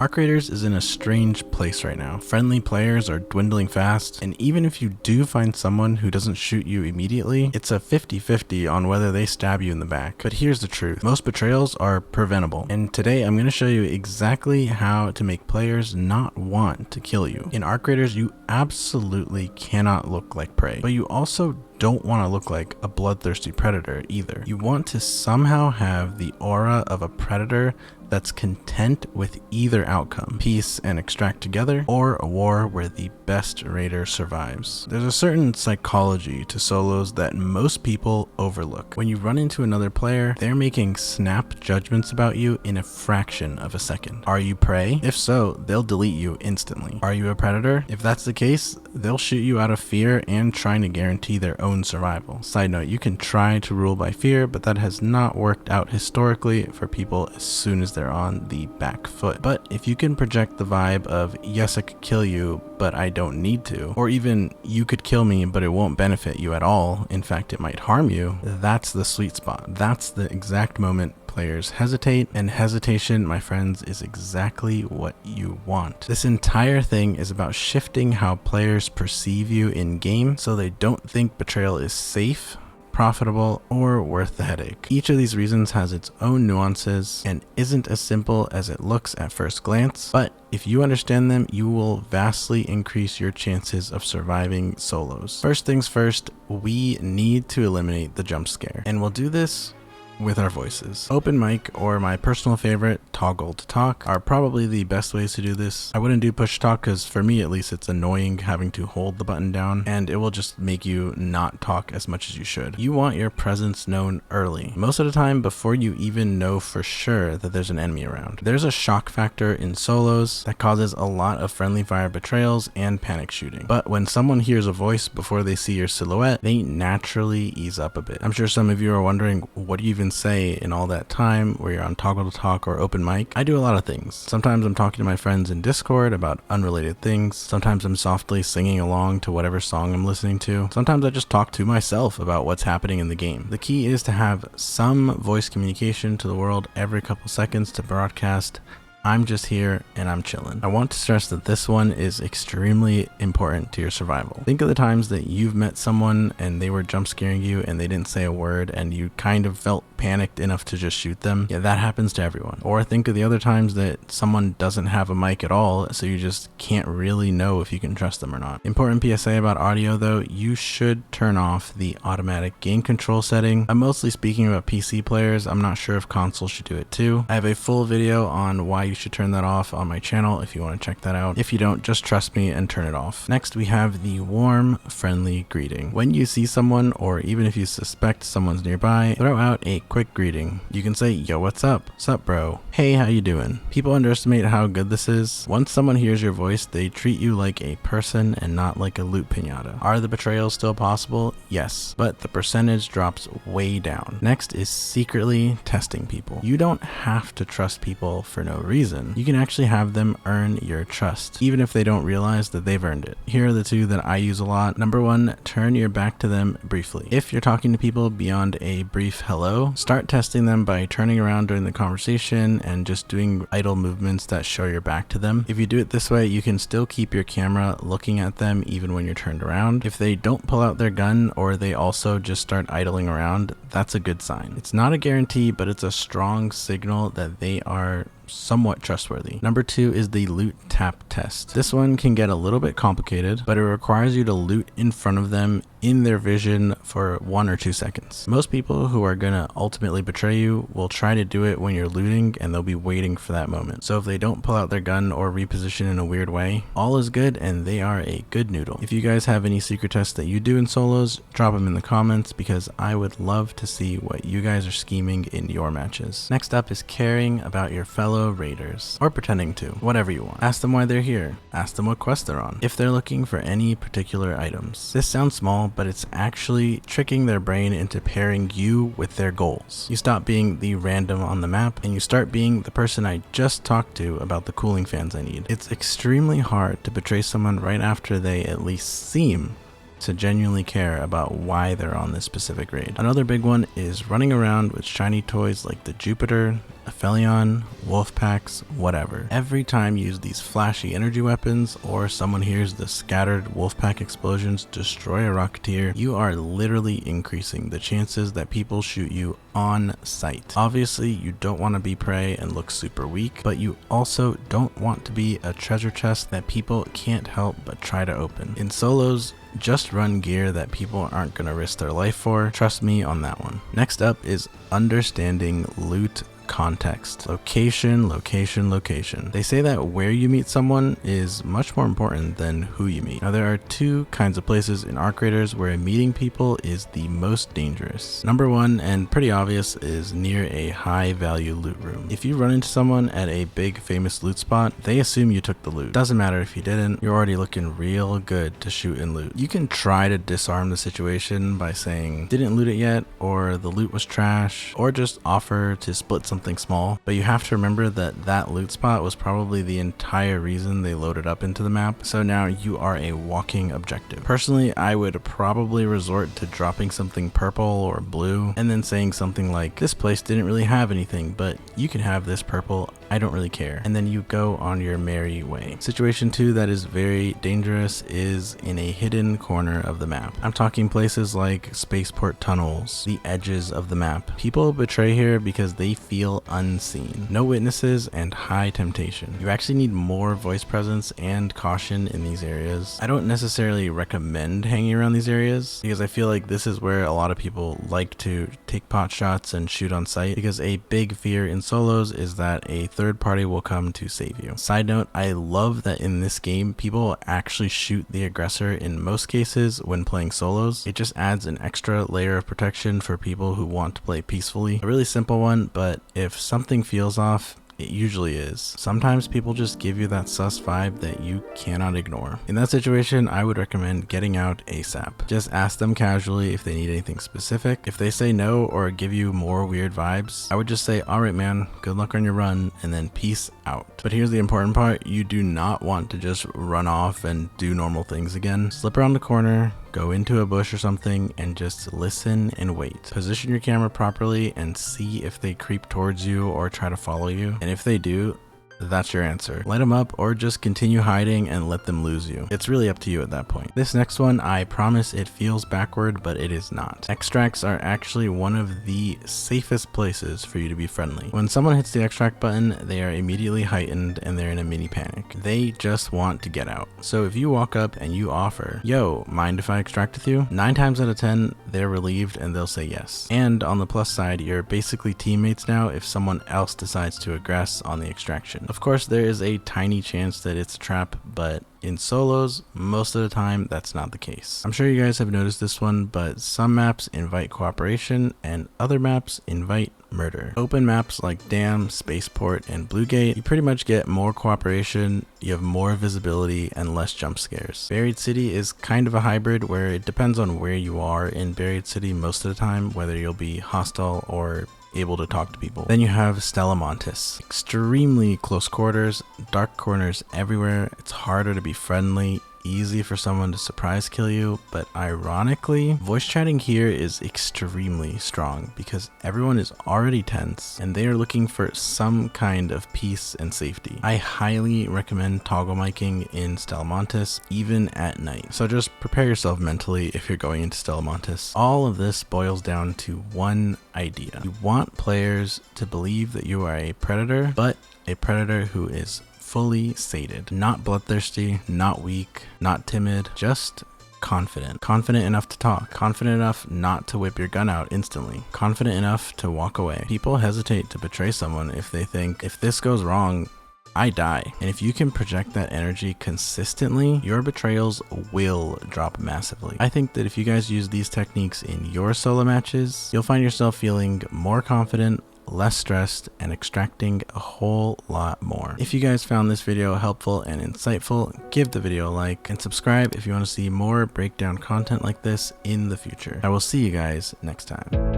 Arc Raiders is in a strange place right now. Friendly players are dwindling fast, and even if you do find someone who doesn't shoot you immediately, it's a 50-50 on whether they stab you in the back. But here's the truth. Most betrayals are preventable, and today I'm going to show you exactly how to make players not want to kill you. In Arc Raiders, you absolutely cannot look like prey, but you also don't want to look like a bloodthirsty predator either. You want to somehow have the aura of a predator that's content with either outcome, peace and extract together, or a war where the best raider survives. There's a certain psychology to solos that most people overlook. When you run into another player, they're making snap judgments about you in a fraction of a second. Are you prey? If so, they'll delete you instantly. Are you a predator? If that's the case, they'll shoot you out of fear and trying to guarantee their own survival. Side note, you can try to rule by fear, but that has not worked out historically for people as soon as they're on the back foot. But if you can project the vibe of, yes, I could kill you, but I don't need to, or even you could kill me, but it won't benefit you at all, in fact, it might harm you, that's the sweet spot. That's the exact moment players hesitate, and hesitation, my friends, is exactly what you want. This entire thing is about shifting how players perceive you in game so they don't think betrayal is safe, profitable, or worth the headache. Each of these reasons has its own nuances and isn't as simple as it looks at first glance, but if you understand them, you will vastly increase your chances of surviving solos. First things first, we need to eliminate the jump scare, and we'll do this with our voices. Open mic, or my personal favorite, toggle to talk, are probably the best ways to do this. I wouldn't do push talk because for me at least it's annoying having to hold the button down, and it will just make you not talk as much as you should. You want your presence known early, most of the time before you even know for sure that there's an enemy around. There's a shock factor in solos that causes a lot of friendly fire betrayals and panic shooting, but when someone hears a voice before they see your silhouette, they naturally ease up a bit. I'm sure some of you are wondering, what do you even say in all that time where you're on toggle to talk or open mic? I do a lot of things. Sometimes I'm talking to my friends in Discord about unrelated things. Sometimes I'm softly singing along to whatever song I'm listening to. Sometimes I just talk to myself about what's happening in the game. The key is to have some voice communication to the world every couple seconds to broadcast, I'm just here and I'm chilling. I want to stress that this one is extremely important to your survival. Think of the times that you've met someone and they were jump scaring you and they didn't say a word and you kind of felt panicked enough to just shoot them. Yeah, that happens to everyone. Or think of the other times that someone doesn't have a mic at all, so you just can't really know if you can trust them or not. Important PSA about audio though, you should turn off the automatic gain control setting. I'm mostly speaking about PC players. I'm not sure if consoles should do it too. I have a full video on why you should turn that off on my channel if you want to check that out. If you don't, just trust me and turn it off. Next, we have the warm, friendly greeting. When you see someone, or even if you suspect someone's nearby, throw out a quick greeting. You can say, yo, what's up? What's up, bro? Hey, how you doing? People underestimate how good this is. Once someone hears your voice, they treat you like a person and not like a loot pinata. Are the betrayals still possible? Yes, but the percentage drops way down. Next is secretly testing people. You don't have to trust people for no reason. You can actually have them earn your trust, even if they don't realize that they've earned it. Here are the two that I use a lot. Number one, turn your back to them briefly. If you're talking to people beyond a brief hello, start testing them by turning around during the conversation and just doing idle movements that show your back to them. If you do it this way, you can still keep your camera looking at them even when you're turned around. If they don't pull out their gun or they also just start idling around, that's a good sign. It's not a guarantee, but it's a strong signal that they are somewhat trustworthy. Number two is the loot tap test. This one can get a little bit complicated, but it requires you to loot in front of them in their vision for 1 or 2 seconds. Most people who are gonna ultimately betray you will try to do it when you're looting, and they'll be waiting for that moment. So if they don't pull out their gun or reposition in a weird way, all is good and they are a good noodle. If you guys have any secret tests that you do in solos, drop them in the comments because I would love to see what you guys are scheming in your matches. Next up is caring about your fellow raiders, or pretending to, whatever you want. Ask them why they're here. Ask them what quest they're on, if they're looking for any particular items. This sounds small, but it's actually tricking their brain into pairing you with their goals. You stop being the random on the map and you start being the person I just talked to about the cooling fans I need. It's extremely hard to betray someone right after they at least seem to genuinely care about why they're on this specific raid. Another big one is running around with shiny toys like the Jupiter, Aphelion, wolf packs, whatever. Every time you use these flashy energy weapons or someone hears the scattered wolf pack explosions destroy a Rocketeer, you are literally increasing the chances that people shoot you on sight. Obviously, you don't want to be prey and look super weak, but you also don't want to be a treasure chest that people can't help but try to open. In solos, just run gear that people aren't going to risk their life for. Trust me on that one. Next up is understanding loot context. Location, location, location. They say that where you meet someone is much more important than who you meet. Now, there are two kinds of places in Arc Raiders where meeting people is the most dangerous. Number one, and pretty obvious, is near a high value loot room. If you run into someone at a big famous loot spot, they assume you took the loot. Doesn't matter if you didn't, you're already looking real good to shoot and loot. You can try to disarm the situation by saying didn't loot it yet, or the loot was trash, or just offer to split something small, but you have to remember that that loot spot was probably the entire reason they loaded up into the map, so now you are a walking objective. Personally, I would probably resort to dropping something purple or blue and then saying something like, this place didn't really have anything, but you can have this purple, I don't really care, and then you go on your merry way. Situation 2 that is very dangerous is in a hidden corner of the map. I'm talking places like spaceport tunnels, the edges of the map. People betray here because they feel unseen. No witnesses and high temptation. You actually need more voice presence and caution in these areas. I don't necessarily recommend hanging around these areas because I feel like this is where a lot of people like to take pot shots and shoot on sight, because a big fear in solos is that a third party will come to save you. Side note, I love that in this game people will actually shoot the aggressor in most cases when playing solos. It just adds an extra layer of protection for people who want to play peacefully. A really simple one, but if something feels off, it usually is. Sometimes people just give you that sus vibe that you cannot ignore. In that situation, I would recommend getting out ASAP. Just ask them casually if they need anything specific. If they say no or give you more weird vibes, I would just say, alright man, good luck on your run, and then peace out. But here's the important part, you do not want to just run off and do normal things again. Slip around the corner, go into a bush or something, and just listen and wait. Position your camera properly and see if they creep towards you or try to follow you. And if they do, that's your answer. Light them up or just continue hiding and let them lose you. It's really up to you at that point. This next one, I promise it feels backward, but it is not. Extracts are actually one of the safest places for you to be friendly. When someone hits the extract button, they are immediately heightened and they're in a mini panic. They just want to get out. So if you walk up and you offer, yo, mind if I extract with you? 9 times out of 10, they're relieved and they'll say yes. And on the plus side, you're basically teammates now if someone else decides to aggress on the extraction. Of course, there is a tiny chance that it's a trap, but in solos, most of the time, that's not the case. I'm sure you guys have noticed this one, but some maps invite cooperation and other maps invite murder. Open maps like Dam, Spaceport, and Blue Gate, you pretty much get more cooperation, you have more visibility, and less jump scares. Buried City is kind of a hybrid where it depends on where you are in Buried City most of the time, whether you'll be hostile or able to talk to people. Then you have Stella Montis. Extremely close quarters, dark corners everywhere. It's harder to be friendly, easy for someone to surprise kill you, but ironically, voice chatting here is extremely strong because everyone is already tense and they are looking for some kind of peace and safety. I highly recommend toggle miking in Stella Montis, even at night. So just prepare yourself mentally if you're going into Stella Montis. All of this boils down to one idea. You want players to believe that you are a predator, but a predator who is fully sated, not bloodthirsty, not weak, not timid, just confident. Confident enough to talk, confident enough not to whip your gun out instantly, confident enough to walk away. People hesitate to betray someone if they think, if this goes wrong, I die. And if you can project that energy consistently, your betrayals will drop massively. I think that if you guys use these techniques in your solo matches, you'll find yourself feeling more confident, less stressed, and extracting a whole lot more. If you guys found this video helpful and insightful, give the video a like and subscribe if you want to see more breakdown content like this in the future. I will see you guys next time.